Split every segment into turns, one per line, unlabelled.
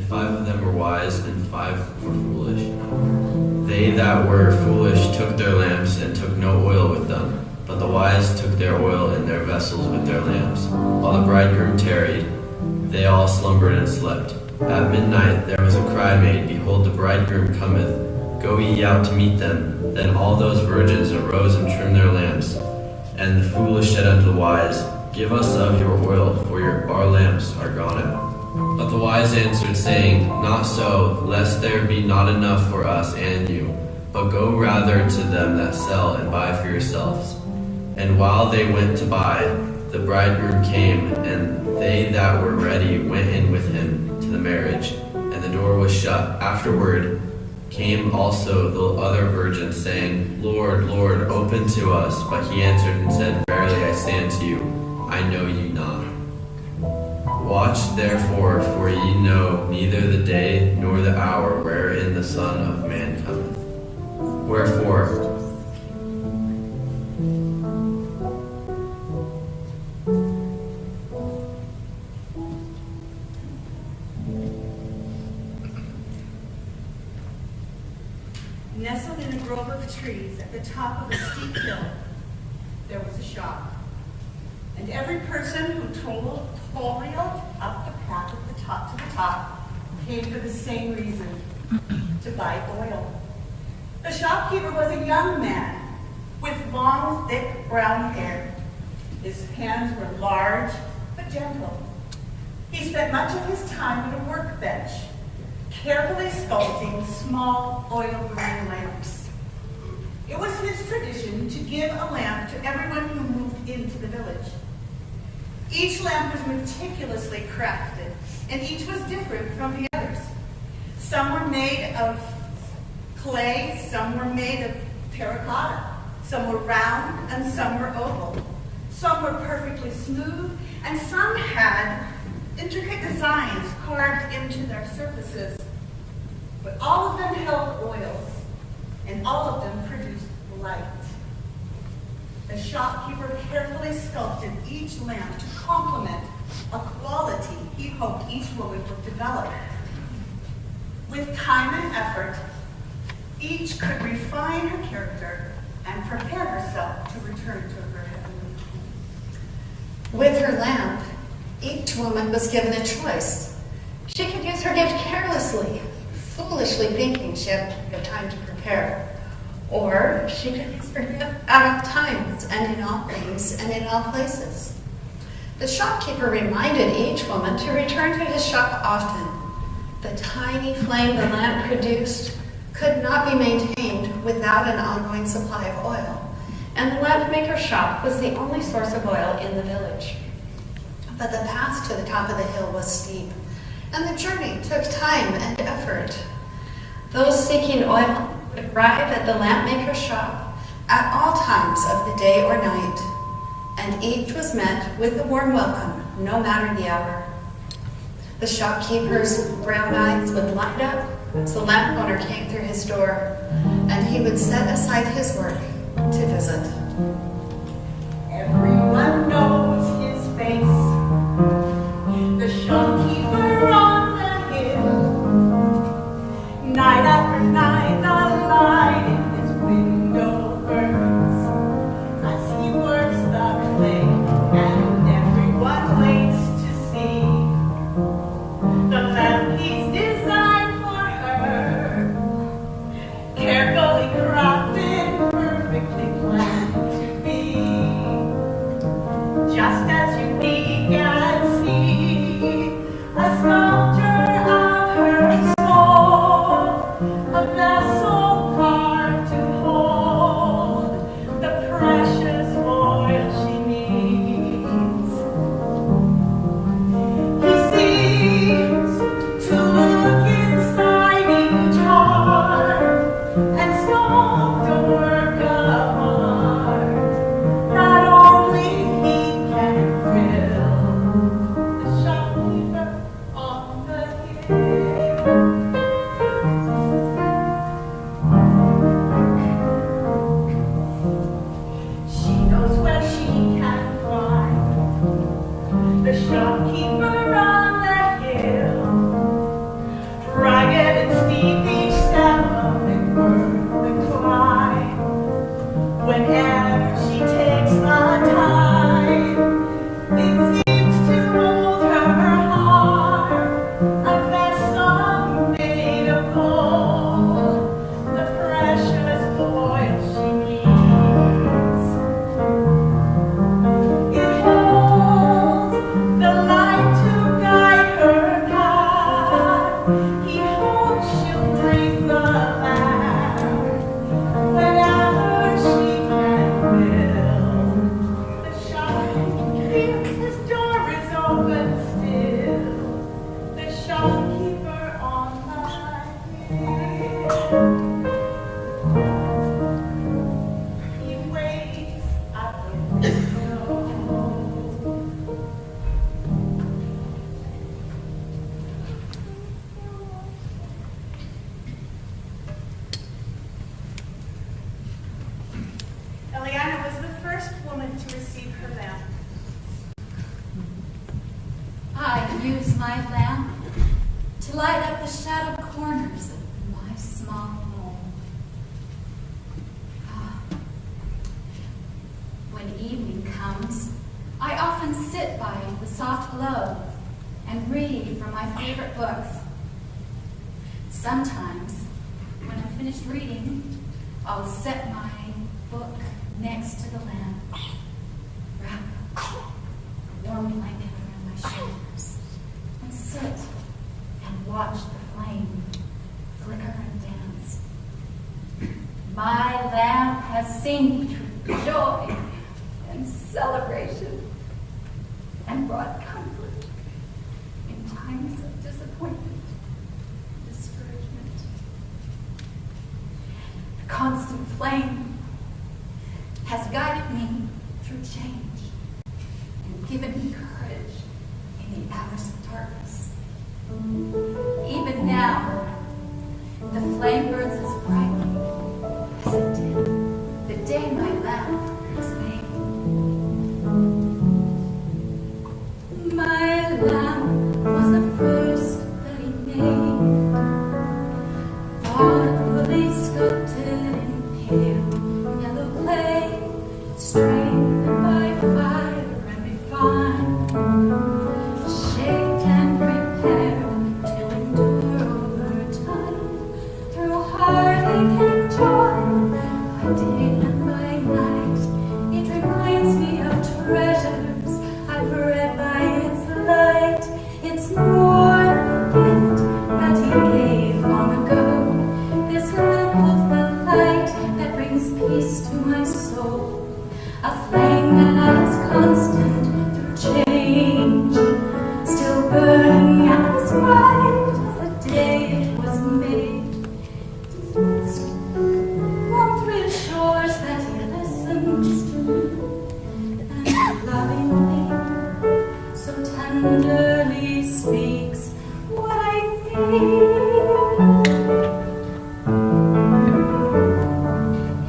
5 of them were wise, and 5 were foolish. They that were foolish took their lamps, and took no oil with them. But the wise took their oil in their vessels with their lamps. While the bridegroom tarried, they all slumbered and slept. At midnight there was a cry made, Behold, the bridegroom cometh, go ye out to meet them. Then all those virgins arose and trimmed their lamps. And the foolish said unto the wise, Give us of your oil, for our lamps are gone out. But the wise answered, saying, Not so, lest there be not enough for us and you, but go rather to them that sell, and buy for yourselves. And while they went to buy, the bridegroom came, and they that were ready went in with him to the marriage, and the door was shut. Afterward came also the other virgins, saying, Lord, Lord, open to us. But he answered and said, Verily I say unto you, I know you not. Watch therefore, for ye know neither the day nor the hour wherein the Son of Man cometh. Wherefore,
nestled in a grove of trees at the top of a steep hill, there was a shop. And every person who toiled up the path at the top to the top came for the same reason, to buy oil. The shopkeeper was a young man with long, thick brown hair. His hands were large but gentle. He spent much of his time at a workbench, carefully sculpting small oil-burning lamps. It was his tradition to give a lamp to everyone who moved into the village. Each lamp was meticulously crafted, and each was different from the others. Some were made of clay, some were made of terracotta, some were round, and some were oval. Some were perfectly smooth, and some had intricate designs carved into their surfaces. But all of them held oils, and all of them produced light. The shopkeeper carefully sculpted each lamp to complement a quality he hoped each woman would develop. With time and effort, each could refine her character and prepare herself to return to her heavenly home.
With her lamp, each woman was given a choice. She could use her gift carelessly, foolishly thinking she had no time to prepare. Or she could use her gift out of times and in all things and in all places. The shopkeeper reminded each woman to return to his shop often. The tiny flame the lamp produced could not be maintained without an ongoing supply of oil, and the lamp maker's shop was the only source of oil in the village. But the path to the top of the hill was steep, and the journey took time and effort. Those seeking oil would arrive at the lamp maker's shop at all times of the day or night, and each was met with a warm welcome, no matter the hour. The shopkeeper's brown eyes would light up as the lamp owner came through his door, and he would set aside his work to visit.
Everyone knows his face, the shopkeeper on the hill. Night after night, the light in his window burns as he works the clay, and everyone waits to see the lamp he's designed for her, carefully crafted, perfectly planned. He waits at the window. Eliana was the first woman to receive her lamp.
I use my lamp to light up the shadowed corners of my small home. When evening comes, I often sit by the soft glow and read from my favorite books. Sometimes, when I'm finished reading, I'll set my book next to the lamp, wrap a warm blanket around my shoulders, and sit and watch the flame flicker and dance. My lamp has seen me through joy and celebration and brought comfort in times of disappointment and discouragement. The constant flame has guided me through change and given me courage in the hours of darkness. Even now, the flame burns as brightly as it did the day my lamp was made. My lamp was the first that he made, thoughtfully sculpted in pale yellow clay, strengthened by fire and refined, shaped and prepared to endure over time, through heartache and joy, by day and by night. It reminds me of treasures I've read by its light. It's more than a gift that he gave long ago. This lamp holds the light that brings peace to my soul, a flame that is constant through change, still burning as bright as the day it was made. Its warmth reassures that he listens to me, and lovingly, so tenderly speaks what I need.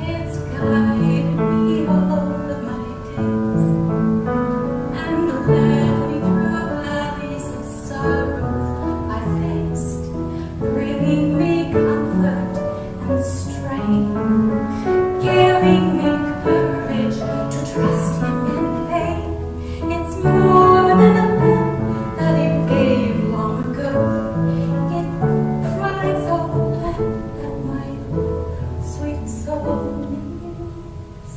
It's guided me all of my days and led me through valleys of sorrows I faced, bringing me comfort and strength, giving me courage to trust him in faith. It's more than a lamp that he gave long ago. It provides all that my sweet soul needs.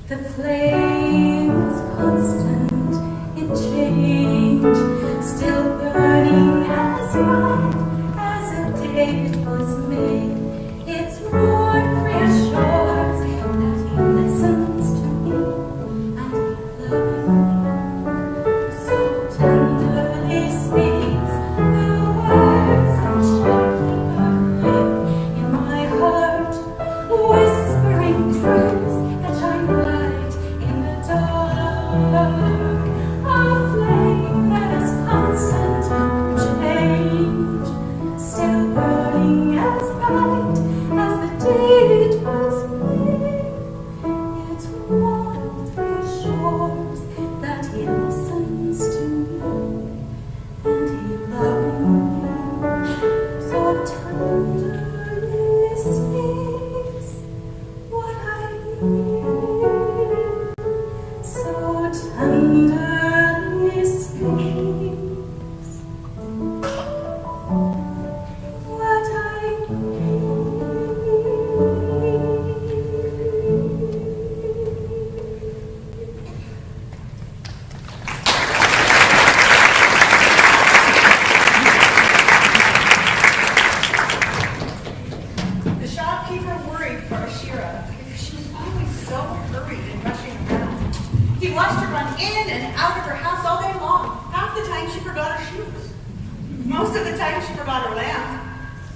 The flame is constant in change, still burning as bright as the day it was made. Its warmth reassures that he listens to me, and he lovingly, so tenderly speaks the words that shall keep alive in my heart, whispering truths that shine bright in the dark. A flame that is constant through change, still burning as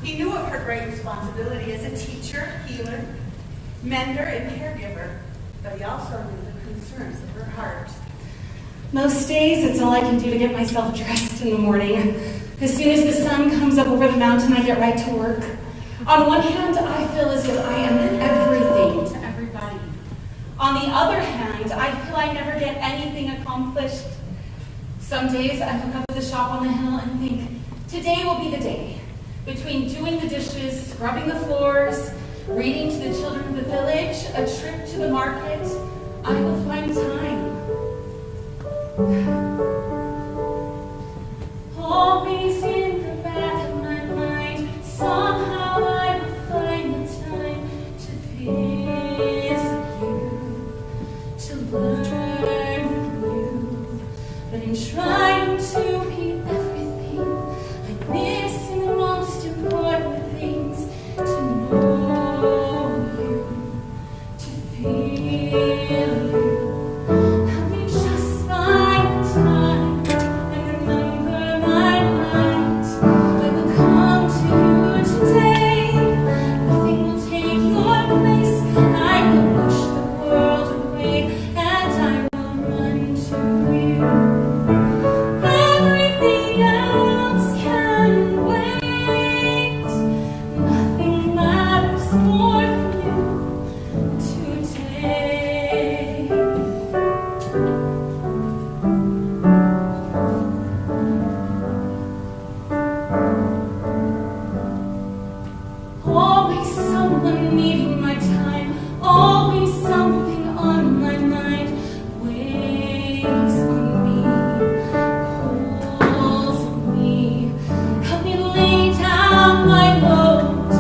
He knew of her great responsibility as a teacher, healer, mender, and caregiver, but he also knew the concerns of her heart.
Most days, it's all I can do to get myself dressed in the morning. As soon as the sun comes up over the mountain, I get right to work. On one hand, I feel as if I am everything to everybody. On the other hand, I feel I never get anything accomplished. Some days, I look up at the shop on the hill and think, today will be the day. Between doing the dishes, scrubbing the floors, reading to the children of the village, a trip to the market, I will find time. Always in the back of my mind, somehow I will find the time to visit you, to learn from you. But in trying to be everything, I'm missing the most important things: to know you, to feel you. Help me just find the time and remember my night. I will come to you today. Nothing will take your place. I will push the world away and I will run to you. Everything else can wait. Nothing matters more than you today. Always someone needing my time, always something on my mind. Weighs on me, pulls on me. Help me lay down my load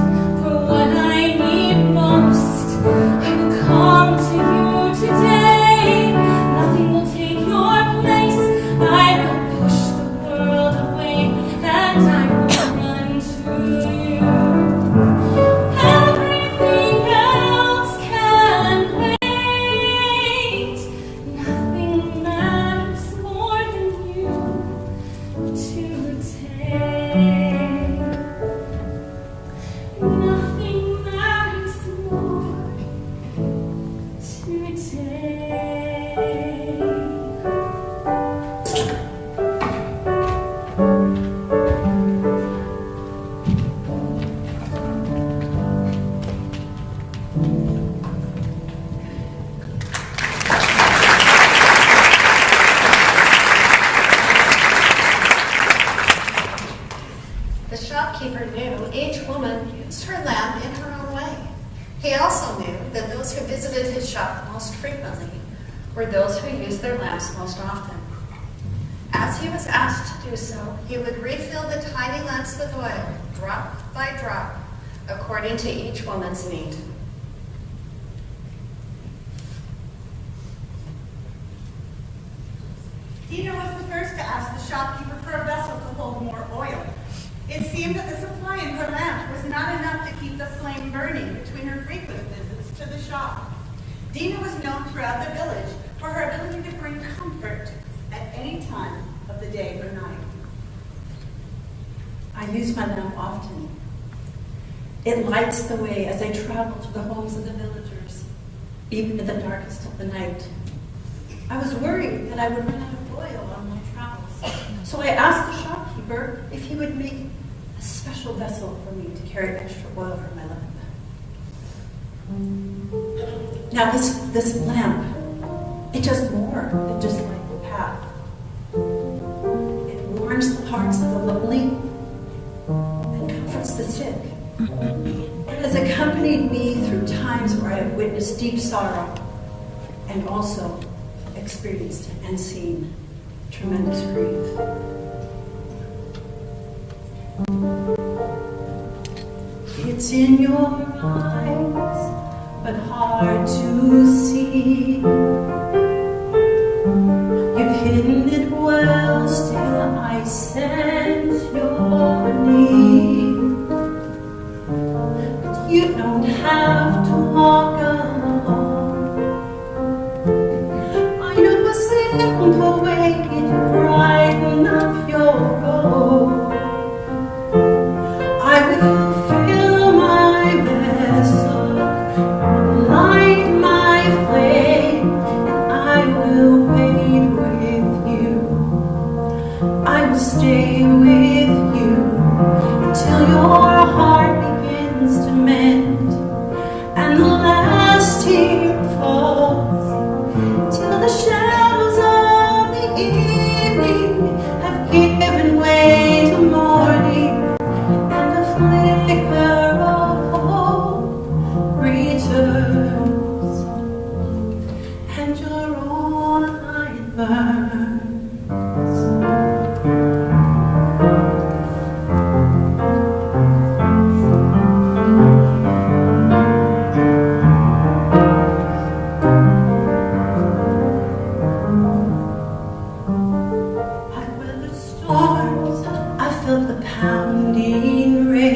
for what I need most. I will come to you today. Nothing will take your place. I will push the world away and I will run to you. Everything else can wait. Nothing matters more than you today. Nothing matters more today.
The shopkeeper knew each woman used her lamp in her own way. He also knew that those who visited his shop most frequently were those who used their lamps most often. As he was asked to do so, he would refill the tiny lamps with oil, drop by drop, according to each woman's need.
Dina was the first to ask the shopkeeper for a vessel to hold more oil. It seemed that the supply in her lamp was not enough to keep the flame burning between her frequent visits to the shop. Dina was known throughout the village for her ability to bring comfort at any time of the day or night.
I use my lamp often. It lights the way as I travel to the homes of the villagers, even in the darkest of the night. I was worried that I would run out of oil on my travels, so I asked the shopkeeper if he would make a special vessel for me to carry extra oil for my lamp. Now this lamp, it does more than just light the path. It warms the hearts of the lonely and comforts the sick. It has accompanied me through times where I have witnessed deep sorrow and also experienced and seen tremendous grief. It's in your eyes, but hard to see. You've hidden it well, still I sense your need. But you don't have to walk alone. I know a simple way to brighten up your road. I will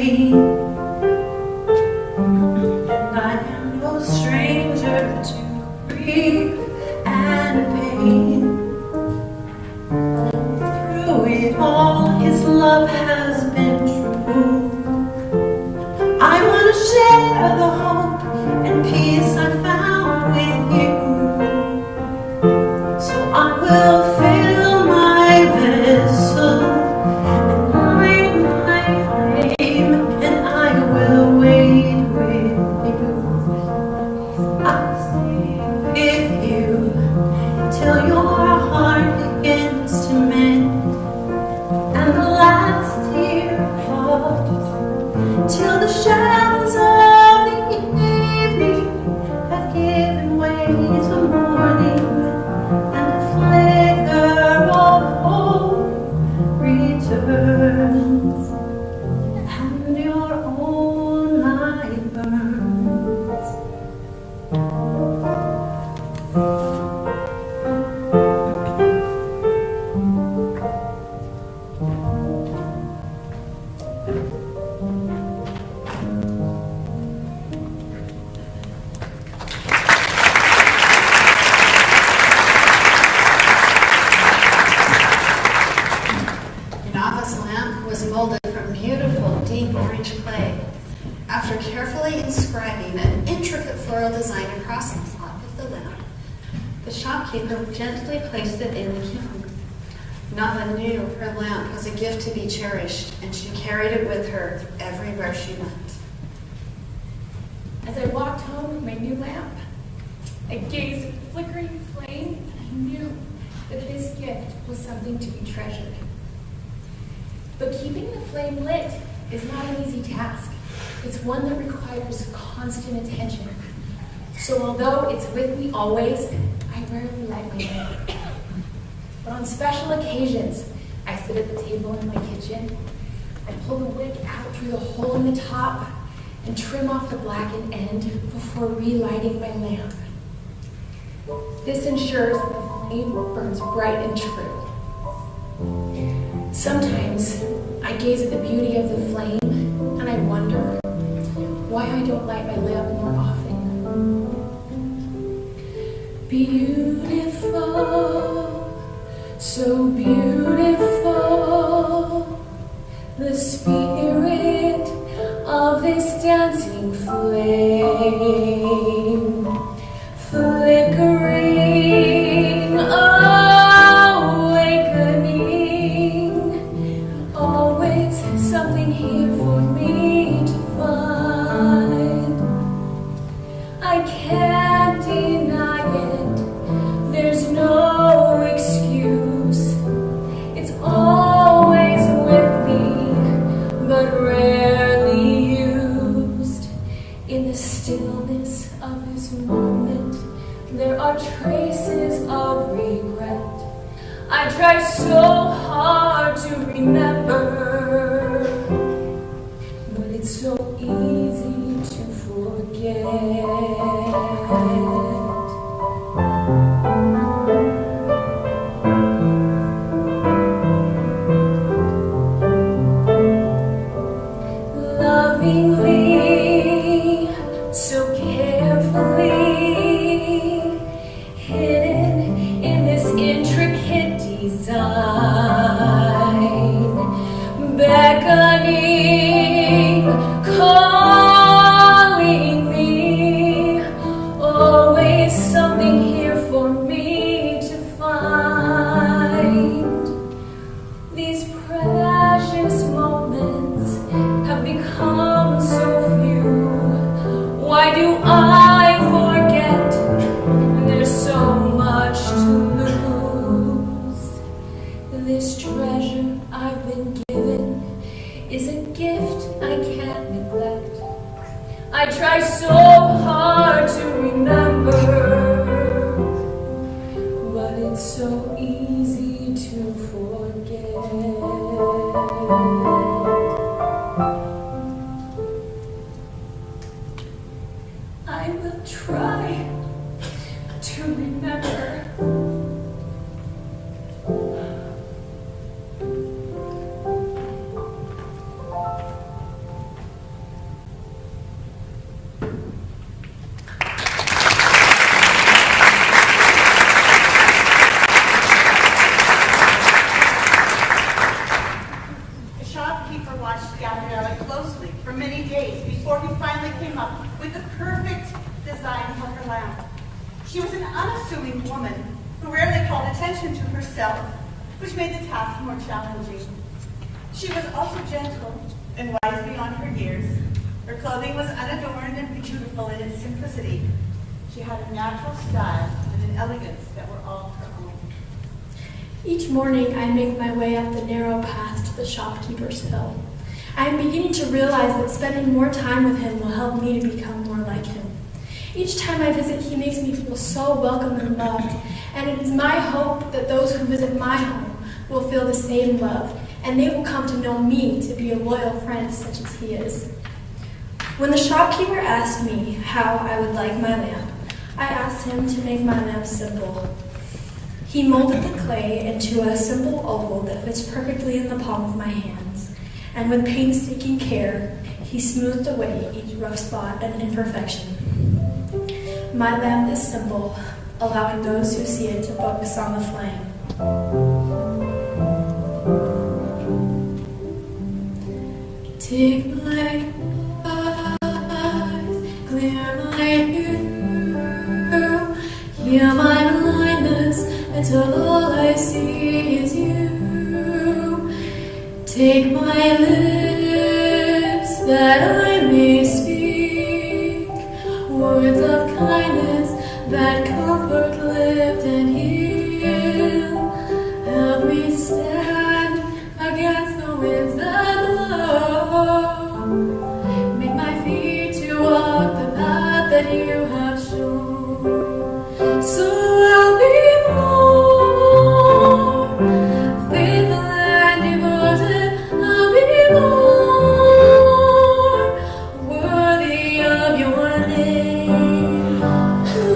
free. And I am no stranger to grief and pain. Through it all, his love has been true. I want to share the hope and peace I found with you. So I will fill my vessel and light my flame, and I will wait with you. I'll stay with you till your heart begins to mend, and the last tear falls, till the shadows of the evening have given way to morning, and the flicker of hope returns, and your own light burns.
Nava's lamp was molded from beautiful deep orange clay. After carefully inscribing an intricate floral design across the top of the lamp, the shopkeeper gently placed it in the kiln. Nava knew her lamp was a gift to be cherished, and she carried it with her everywhere she went.
As I walked home with my new lamp, I gazed at the flickering flame, and I knew that this gift was something to be treasured. But keeping the flame lit is not an easy task. It's one that requires constant attention. So although it's with me always, I rarely light my lamp. But on special occasions, I sit at the table in my kitchen, I pull the wick out through the hole in the top, and trim off the blackened end before relighting my lamp. This ensures that the flame burns bright and true. Sometimes I gaze at the beauty of the flame and I wonder why I don't light my lamp more often. Beautiful, so beautiful, the spirit of this dancing flame, flickering, awakening, always something here for me to find. I can't deny it, there's no excuse. It's always with me, but rarely used. In the stillness of this moment, there are traces of regret. I try so hard to remember, but it's so easy to forget. Lovingly, so carefully, hidden in this intricate design, beckoning, calling me, always something here for me to find. These precious moments have become so few. Why do I forget when there's so much to lose? This treasure I've been given is a gift I can't neglect. I try so hard to remember, but it's so easy to forget. I will try to remember.
The shopkeeper watched Gabriella closely for many days before he finally came up with the perfect design for her lamp. She was an unassuming woman who rarely called attention to herself, which made the task more challenging. She was also gentle and wise beyond her years. Her clothing was unadorned and beautiful in its simplicity. She had a natural style and an elegance that were all her own.
Each morning, I make my way up the narrow path to the shopkeeper's hill. I am beginning to realize that spending more time with him will help me to become more like him. Each time I visit, he makes me feel so welcome and loved, and it is my hope that those who visit my home will feel the same love, and they will come to know me to be a loyal friend such as he is. When the shopkeeper asked me how I would like my lamp, I asked him to make my lamp simple. He molded the clay into a simple oval that fits perfectly in the palm of my hands, and with painstaking care, he smoothed away each rough spot and imperfection. My lamp is simple, allowing those who see it to focus on the flame. Take my eyes, clear my view, heal my blindness until all I see is you. Take my lips that I may speak words of kindness that comfort, lift, and heal. Help me stand against the winds that blow. Make my feet to walk the path that you have shown. So I'll be more faithful and devoted. I'll be more worthy of your name.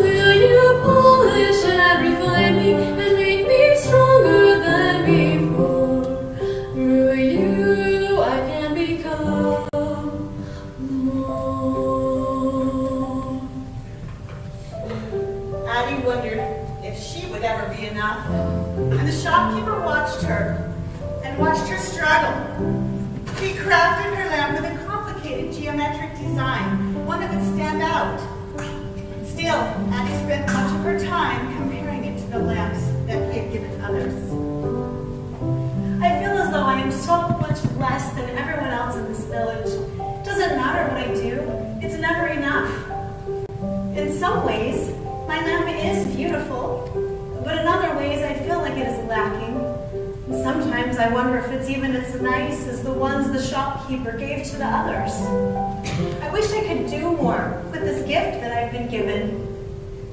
Will you polish and refine me and make me stronger than before? Through you I can become more.
Addie wondered if she would ever be enough, and the shopkeeper watched her and watched her struggle. He crafted her lamp with a complicated geometric design, one that would stand out. Still, Addie spent much of her time comparing it to the lamps that he had given others.
I feel as though I am so much less than everyone else in this village. It doesn't matter what I do, it's never enough. In some ways, my lamp is beautiful, but in other ways I feel like it is lacking. And sometimes I wonder if it's even as nice as the ones the shopkeeper gave to the others. I wish I could do more with this gift that I've been given.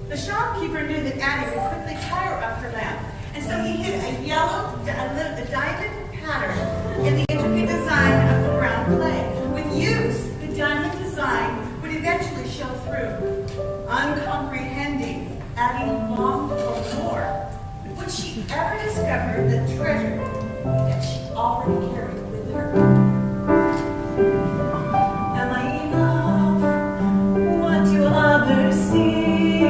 The shopkeeper knew that Addie would quickly tire of her lamp, and so he hid a yellow, a diamond pattern in the intricate design of the brown clay. With use, the diamond design would eventually show through. Uncomprehending, Addie longed for more. Would she ever discover the treasure that she already carried with her?
Am I enough? What do others see?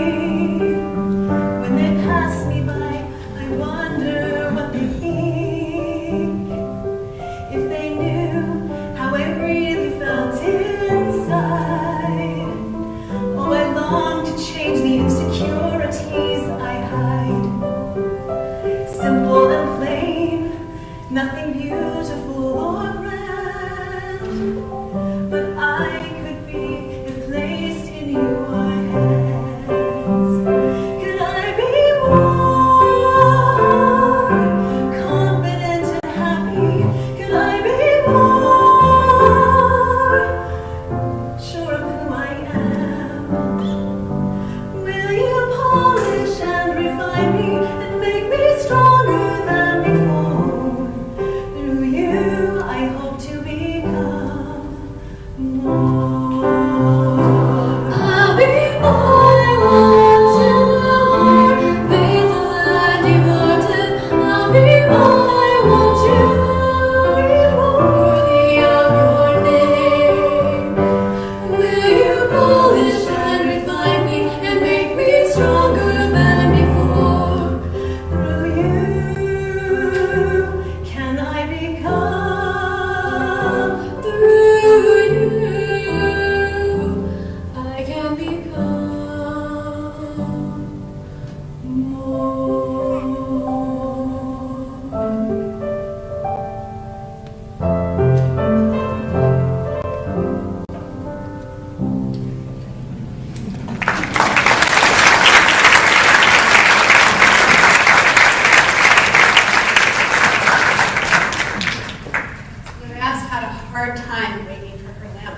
When they pass me by, I wonder what they think. If they knew how I really felt inside. Oh, I long to change the insecurities I hide. Simple and plain, nothing beautiful or grand.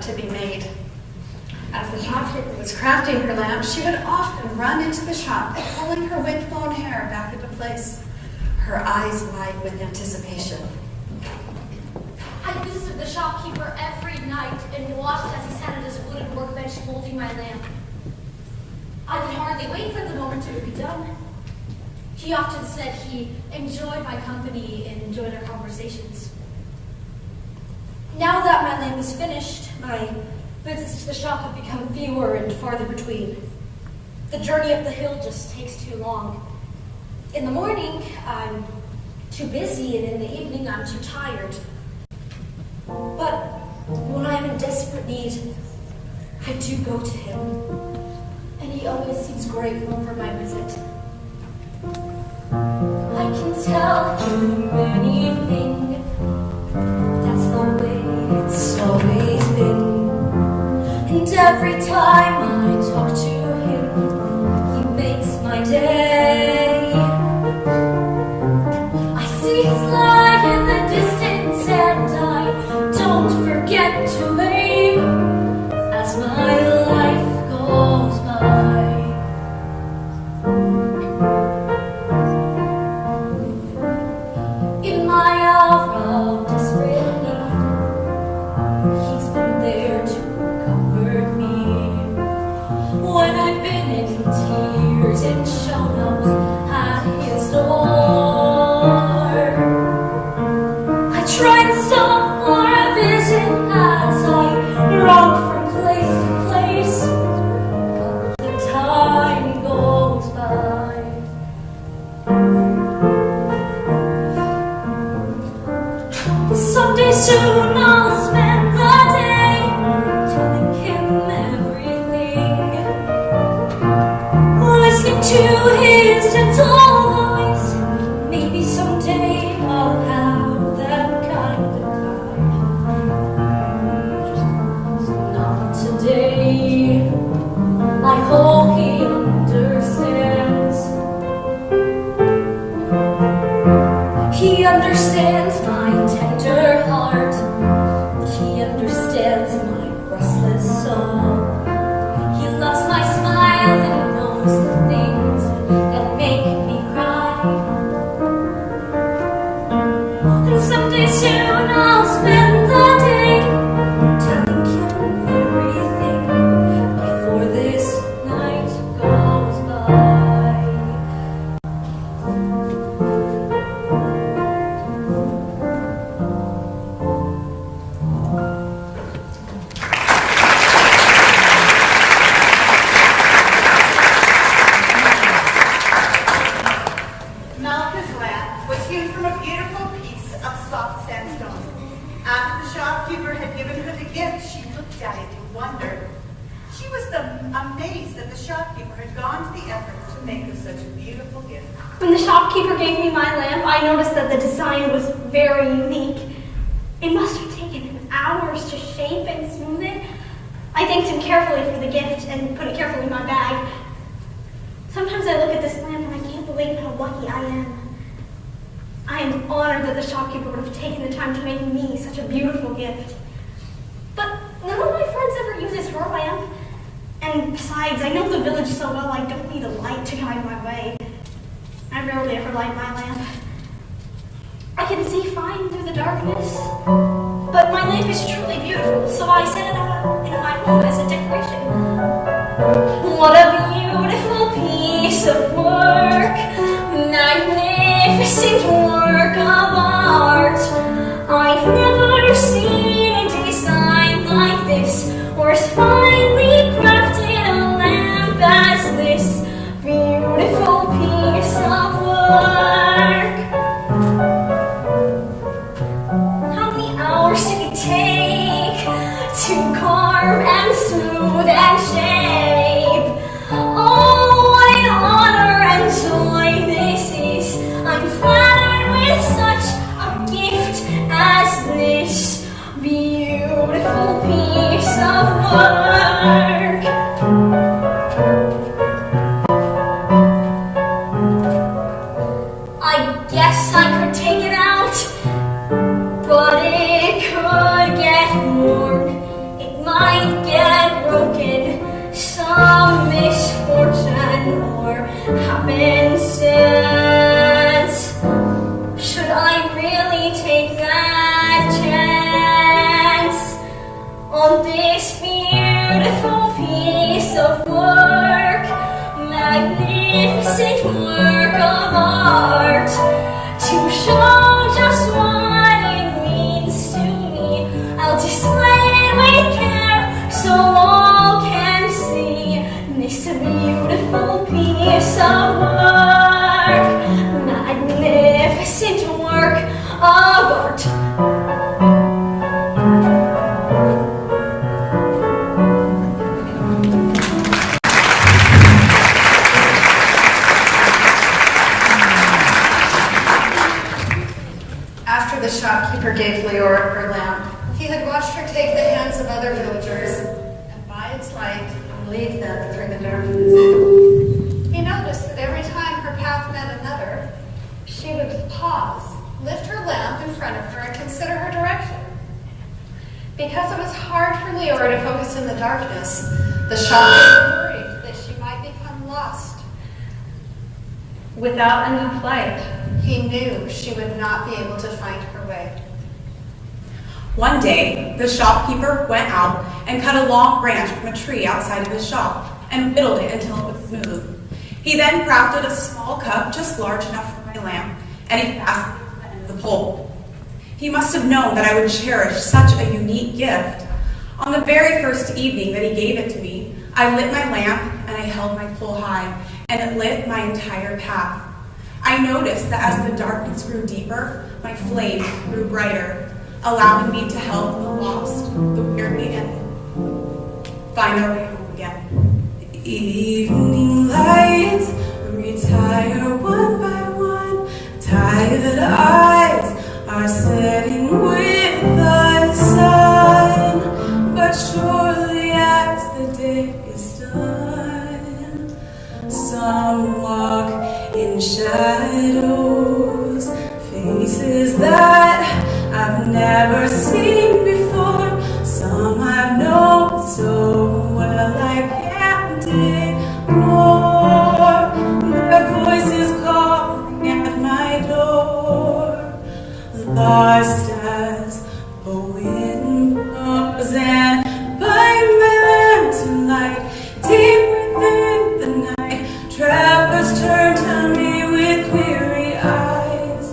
to be made. As the shopkeeper was crafting her lamp, she would often run into the shop, pulling her windblown hair back into place, her eyes wide with anticipation.
I visited the shopkeeper every night and watched as he sat at his wooden workbench molding my lamp. I could hardly wait for the moment it would be done. He often said he enjoyed my company and enjoyed our conversations. Now that my lamp is finished, my visits to the shop have become fewer and farther between. The journey up the hill just takes too long. In the morning, I'm too busy, and in the evening, I'm too tired. But when I'm in desperate need, I do go to him, and he always seems grateful for my visit. I can tell you anything, that's the way it's always been. And every time I talk to him, he makes my day. I see his light in the distance, and I don't forget to wave as my life goes by. In my hour of desperate need, he's been there to comfort me. When I've been in tears and shown up at his door, I try to stop for a visit as I roam from place to place, but the time goes by. Someday soon I'll spend the day telling him everything, listening to his gentle voice. Maybe someday I'll have that kind of time. Not today. I hope he understands. He understands my tender heart. He understands my restless soul. He loves my smile and knows the things that make me cry. And someday soon I'll spend the day telling him everything before this night goes by.
Malka's lamp was hewn from a beautiful piece of soft sandstone. After the shopkeeper had given her the gift, she looked at it in wonder. She was amazed that the shopkeeper had gone to the effort to make her such a beautiful gift.
When the shopkeeper gave me my lamp, I noticed that the design was very unique. It must have taken him hours to shape and smooth it. I thanked him carefully for the gift and put it carefully in my bag. Sometimes I look at this lamp and I can't believe how lucky I am. I am honored that the shopkeeper would have taken the time to make me such a beautiful gift. But none of my friends ever uses her lamp. And besides, I know the village so well I don't need a light to guide my way. I rarely ever light my lamp. I can see fine through the darkness, but my lamp is truly beautiful, so I set it out in my home as a decoration. What a beautiful piece of work, magnificent work of art. I've never seen a design like this, or as finely crafted a lamp as this beautiful piece of work. How many hours did it take to carve and smooth and shape? Oh, what an honor and joy this is. I'm flattered with such a gift as this beautiful piece of work. I guess I could take it out, but it could get warm. It might this beautiful piece of work, magnificent work of art, to show just what it means to me. I'll display it with care so all can see this beautiful piece of work, magnificent work of art.
After the shopkeeper gave Leora her lamp, he had watched her take the hands of other villagers and by its light lead them through the darkness. He noticed that every time her path met another, she would pause, lift her lamp in front of her, and consider her direction. Because it was hard for Leora to focus in the darkness, the shopkeeper worried that she might become lost. Without a new light, he knew she would not be able to find her way.
One day, the shopkeeper went out and cut a long branch from a tree outside of his shop and whittled it until it was smooth. He then crafted a small cup just large enough for my lamp, and he fastened it to the end of the pole. He must have known that I would cherish such a unique gift. On the very first evening that he gave it to me, I lit my lamp and I held my pole high, and it lit my entire path. I noticed that as the darkness grew deeper, my flame grew brighter, allowing me to help the lost, the weary, and find our way home again. The evening lights retire one by one. Tired eyes are setting with the sun. But surely as the day is done, some walk in shadows, faces that I've never seen before. Some I've known so well I can't ignore. Their voices calling at my door, lost as a wind blows, and by my lantern light, deep within the night, travelers turn to me with weary eyes.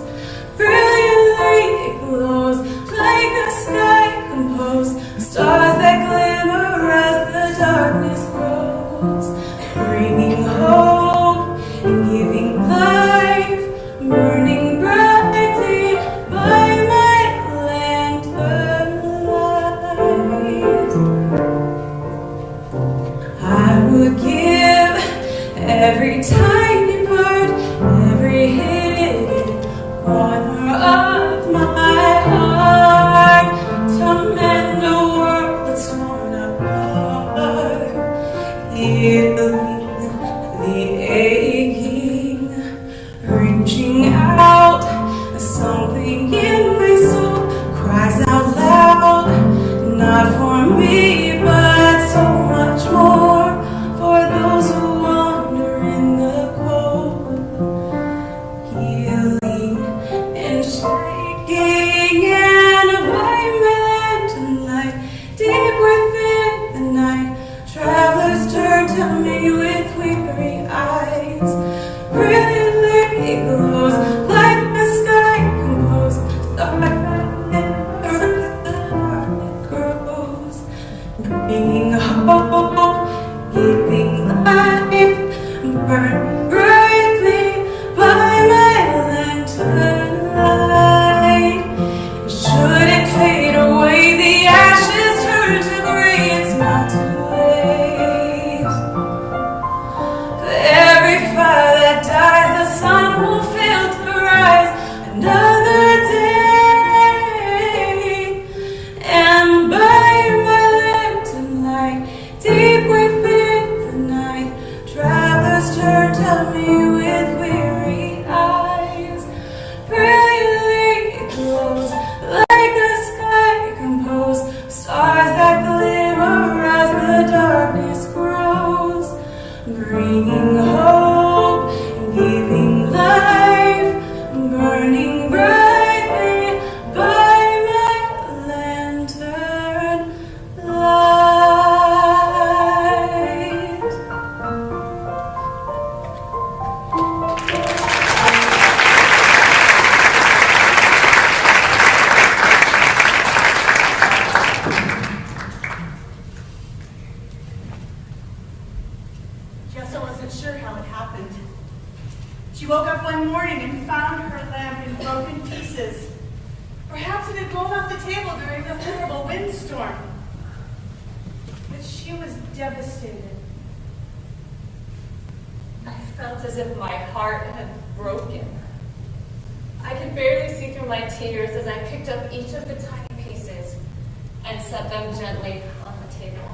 Brilliantly it glows like a sky composed, stars that glimmer as the darkness grows, bringing hope and giving life, burning brightly by my lantern light. I would give every tiny part, every hidden corner of my heart to mend a world that's torn apart, healing the aching, reaching out. Something in my soul cries out loud, not for me, but so much more for those who wander in the cold, healing and shaking. And by my lantern light, deep within the night, travelers turn to me with weary eyes. Brilliantly it glows like the sky composed, stars that never as the darkness grows, bringing hope, giving life, burning brightly by my lantern light. Should it fade away, the ashes turn to gray, it's not too late. For every fire that dies, the sun will fail to rise another day. And by my lantern light, deep
She woke up one morning and found her lamp in broken pieces. Perhaps it had blown off the table during the horrible windstorm. But she was devastated.
I felt as if my heart had broken. I could barely see through my tears as I picked up each of the tiny pieces and set them gently on the table.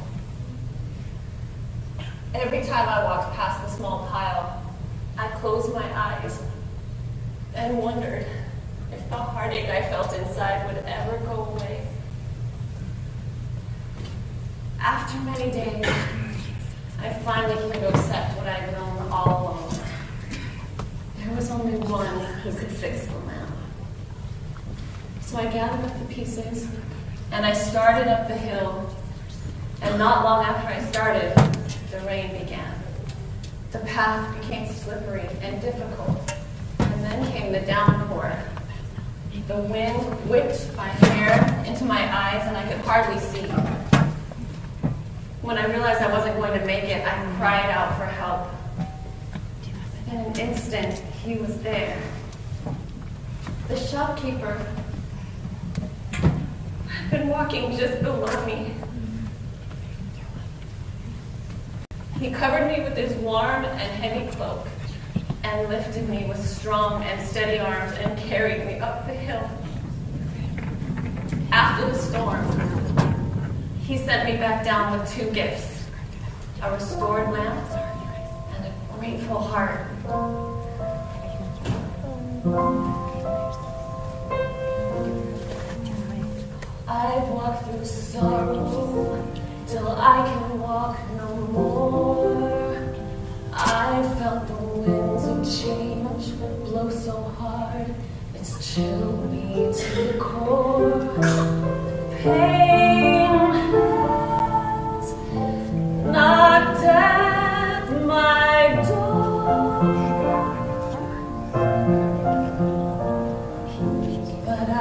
Every time I walked past the small pile, I closed my eyes and wondered if the heartache I felt inside would ever go away. After many days, I finally came to accept what I'd known all along. There was only one who could fix the lamp. So I gathered up the pieces and I started up the hill. And not long after I started, the rain began. The path became slippery and difficult, and then came the downpour. The wind whipped my hair into my eyes, and I could hardly see. When I realized I wasn't going to make it, I cried out for help. In an instant, he was there. The shopkeeper had been walking just below me. He covered me with his warm and heavy cloak and lifted me with strong and steady arms and carried me up the hill. After the storm, he sent me back down with two gifts, a restored lamp and a grateful heart. I've walked through sorrow till I can walk no more. I felt the winds of change blow so hard, it's chilled me to the core. Pain has knocked at my door, but I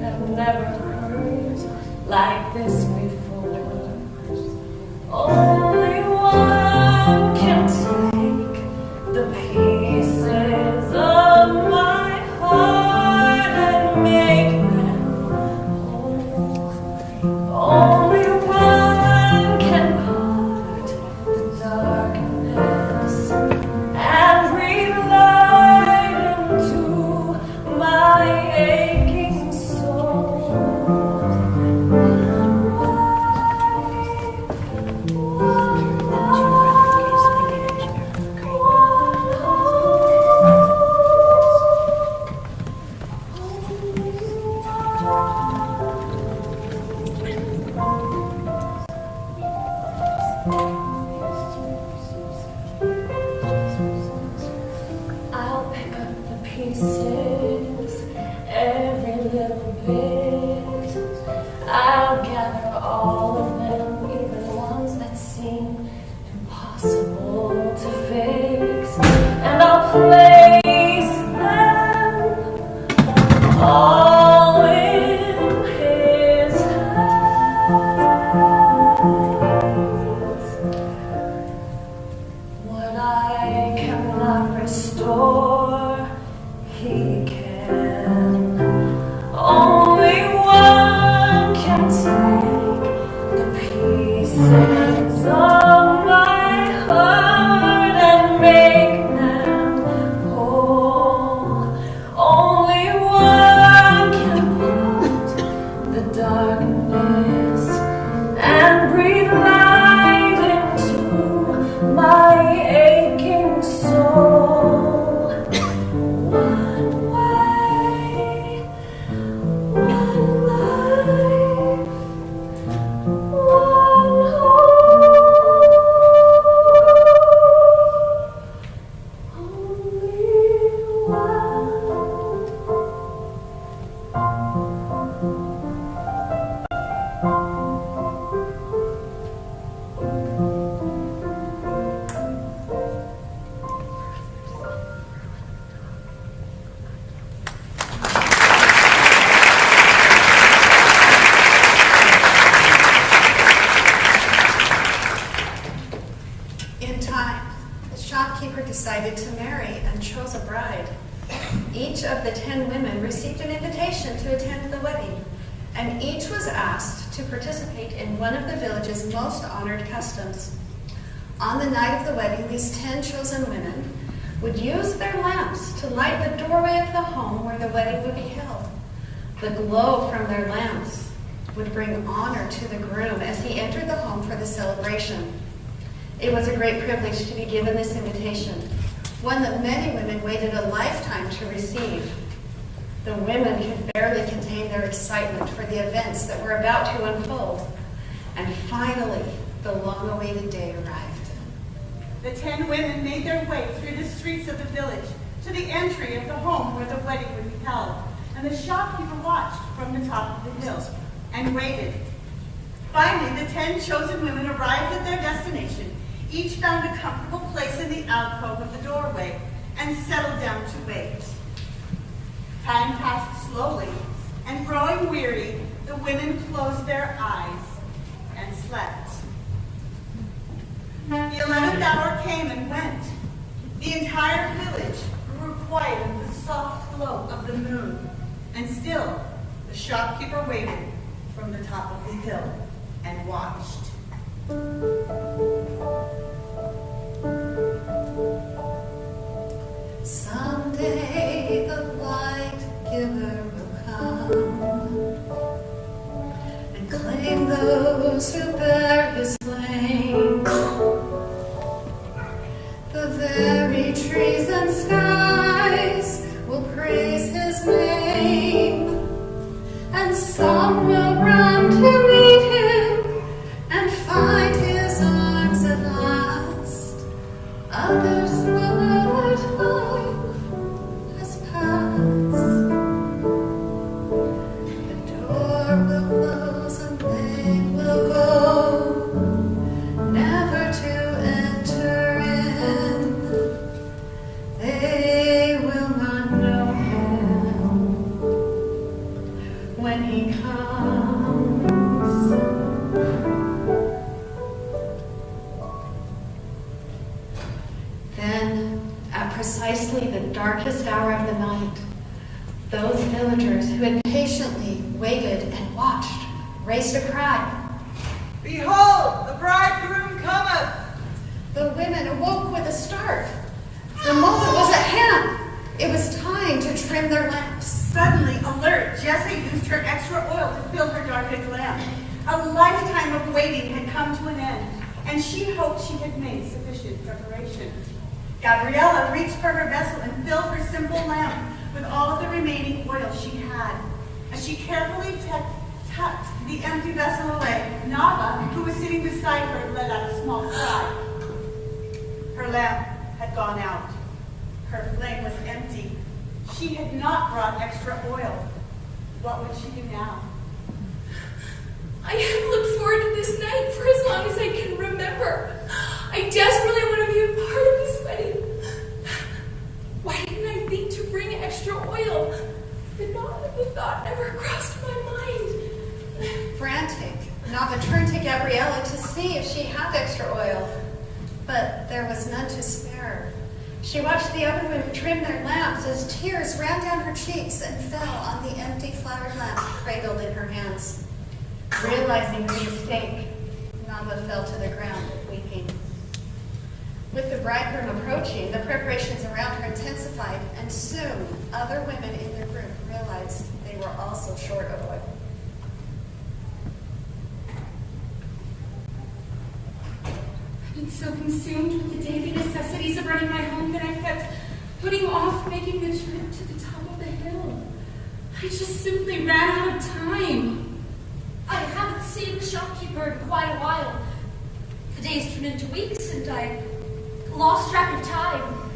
have never hurt like this before. Only one can take the pieces of my heart and make them whole. Only one can part the darkness and breathe light into my aching soul. I'll pick up the pieces, every little bit. I'll gather all of them, even ones that seem impossible to fix. And I'll place them all in his hands. What I cannot restore, he can. Only one can take the pieces of my heart and make them whole. Only one can part the darkness and breathe light into my aching soul. One way, one life, one hope. Only one.
In time, the shopkeeper decided to marry and chose a bride bride. Each of the 10 women received an invitation to attend the wedding, and each was asked to participate in one of the village's most honored customs. On the night of the wedding, these 10 chosen women would use their lamps to light the doorway of the home where the wedding would be held. The glow from their lamps would bring honor to the groom as he entered the home for the celebration. It was a great privilege to be given this invitation, one that many women waited a lifetime to receive. The women could barely contain their excitement for the events that were about to unfold. And finally, the long-awaited day arrived.
The 10 women made their way through the streets of the village to the entry of the home where the wedding would be held, and the shopkeeper watched from the top of the hill and waited. Finally, the 10 chosen women arrived at their destination. Each found a comfortable place in the alcove of the doorway and settled down to wait. Time passed slowly, and growing weary, the women closed their eyes and slept. The 11th hour came and went. The entire village grew quiet in the soft glow of the moon, and still the shopkeeper waited from the top of the hill and watched.
Someday the light giver will come and claim those who bear his flame. The very trees and skies will praise his name, and some will run to meet him and find his arms at last. Others will know their time has passed. The door will close and they will go, never to enter in. They will not know him when he comes. Then, at precisely the darkest hour of the night, those villagers who had patiently waited and watched raised a cry.
Behold, the bridegroom cometh!
The women awoke with a start. The moment was at hand. It was time to trim their lamps.
Suddenly alert, Jessie used her extra oil to fill her darkened lamp. A lifetime of waiting had come to an end, and she hoped she had made sufficient preparation. Gabriella reached for her vessel and filled her simple lamp with all of the remaining oil she had. As she carefully tucked the empty vessel away, Nava, who was sitting beside her, let out a small cry. Her lamp had gone out. Her flame was empty. She had not brought extra oil. What would she do now?
I have looked forward to this night for as long as I can remember. I desperately want to be a part of this wedding. Why didn't I think to bring extra oil? The thought never crossed my mind.
Frantic, Nava turned to Gabriella to see if she had extra oil, but there was none to spare. She watched the other women trim their lamps as tears ran down her cheeks and fell on the empty flowered lamp cradled in her hands. Realizing her mistake, Nava fell to the ground, weeping. With the bridegroom approaching, the preparations around her intensified, and soon other women in their group realized they were also short of oil.
I've been so consumed with the daily necessities of running my home that I've kept putting off making the trip to the top of the hill. I just simply ran out of time.
I haven't seen the shopkeeper in quite a while. The days turned into weeks and I lost track of time.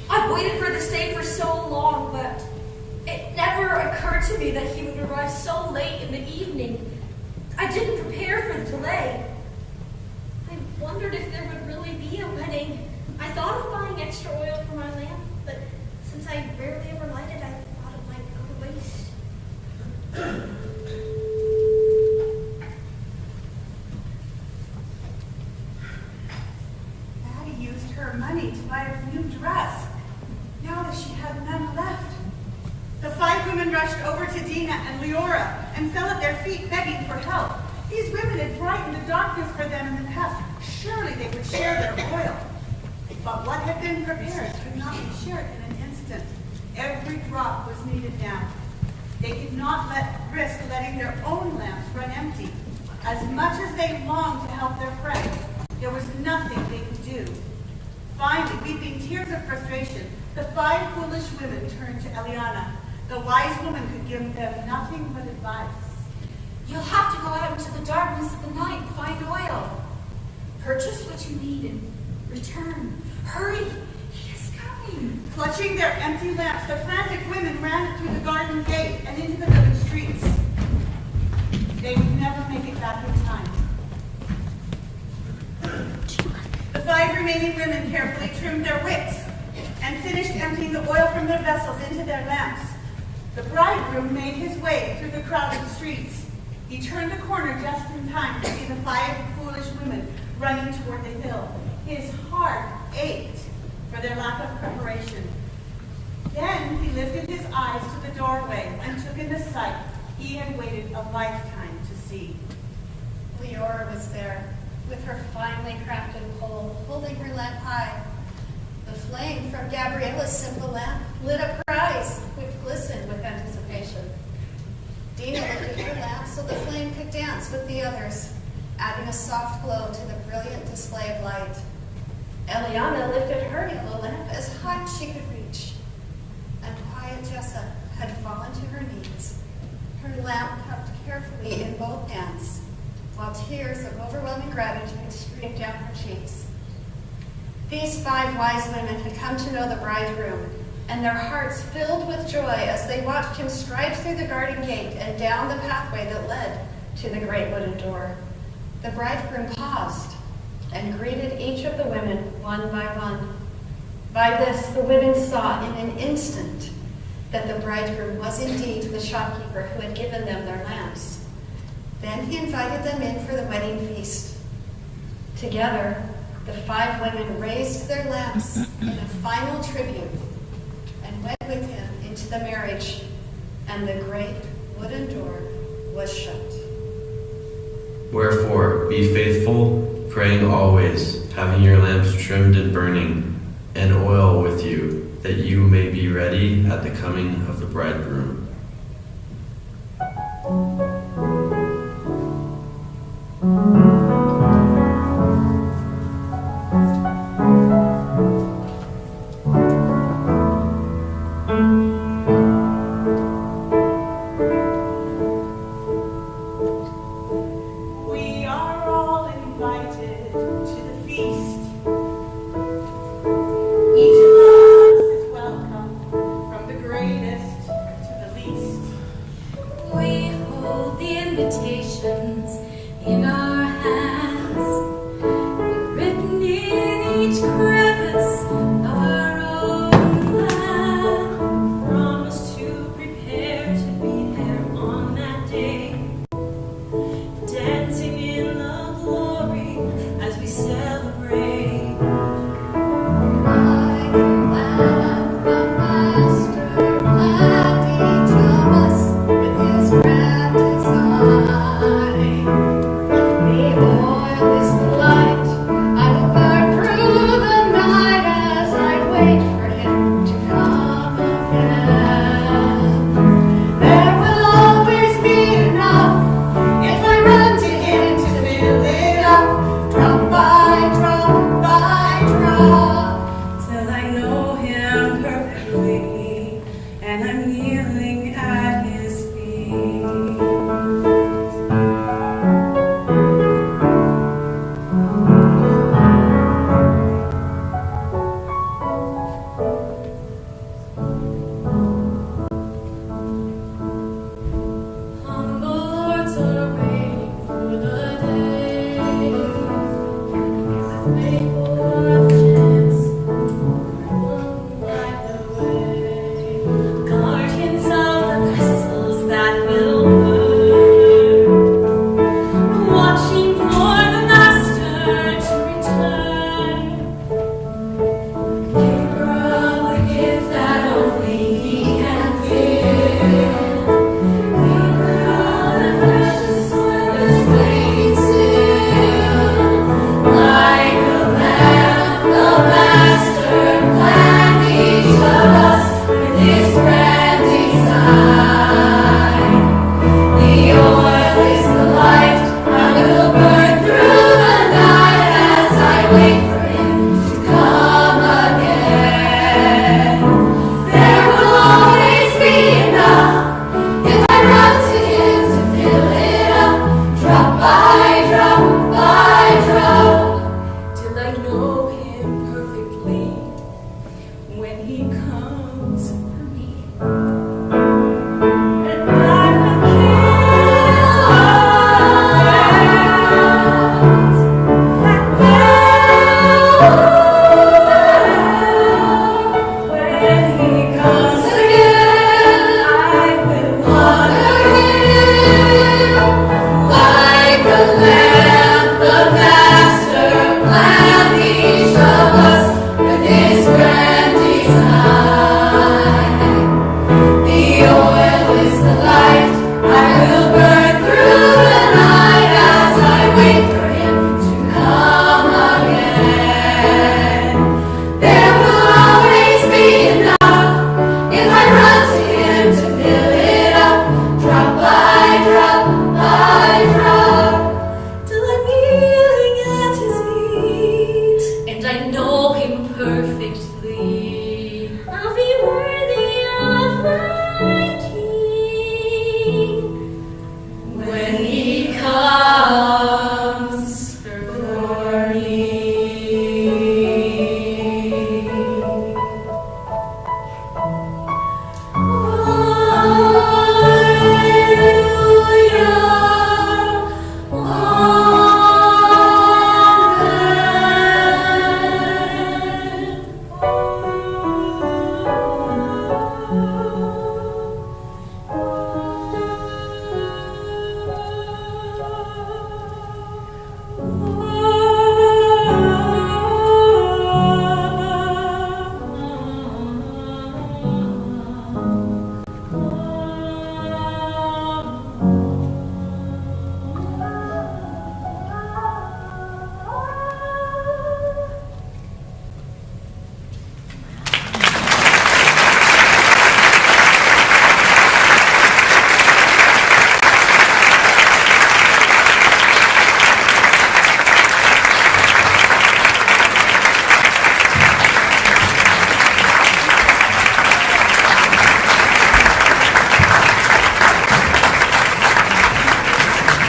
I've waited for this day for so long, but it never occurred to me that he would arrive so late in the evening. I didn't prepare for the delay. I wondered if there would really be a wedding. I thought of buying extra oil for my lamp, but since I rarely ever light it, I thought it might go to waste.
Maddie used her money to buy a new dress. Now that she had none left. The 5 women rushed over to Dina and Leora and fell at their feet begging for help. These women had brightened the darkness for them in the past. Surely they would share their oil. But what had been prepared could not be shared in an instant. Every drop was needed now. They could not risk letting their own lamps run empty. As much as they longed to help their friends, there was nothing they could do. Finally, weeping tears of frustration, the 5 foolish women turned to Eliana. The wise woman could give them nothing but advice.
You'll have to go out into the darkness of the night and find oil. Purchase what you need and return. Hurry, he is coming.
Clutching their empty lamps, the frantic women ran through the garden gate and into the village streets. They would never make it back in time. The 5 remaining women carefully trimmed their wicks and finished emptying the oil from their vessels into their lamps. The bridegroom made his way through the crowded streets. He turned the corner just in time to see the 5 foolish women running toward the hill. His heart ached for their lack of preparation. Then he lifted his eyes to the doorway and took in the sight he had waited a lifetime to see.
Leora was there, with her finely crafted pole, holding her lamp high. The flame from Gabriella's simple lamp lit up her eyes, which glistened with anticipation. Dina lifted her lamp so the flame could dance with the others, adding a soft glow to the brilliant display of light. Eliana lifted her yellow lamp as high as she could reach, and quiet Jessa had fallen to her knees, her lamp cupped carefully in both hands, while tears of overwhelming gratitude streamed down her cheeks. These 5 wise women had come to know the bridegroom, and their hearts filled with joy as they watched him stride through the garden gate and down the pathway that led to the great wooden door. The bridegroom paused and greeted each of the women one by one. By this, the women saw in an instant that the bridegroom was indeed the shopkeeper who had given them their lamps. Then he invited them in for the wedding feast. Together, the 5 women raised their lamps in a final tribute and went with him into the marriage, and the great wooden door was shut.
Wherefore, be faithful, praying always, having your lamps trimmed and burning, and oil with you, that you may be ready at the coming of the bridegroom.
We are all invited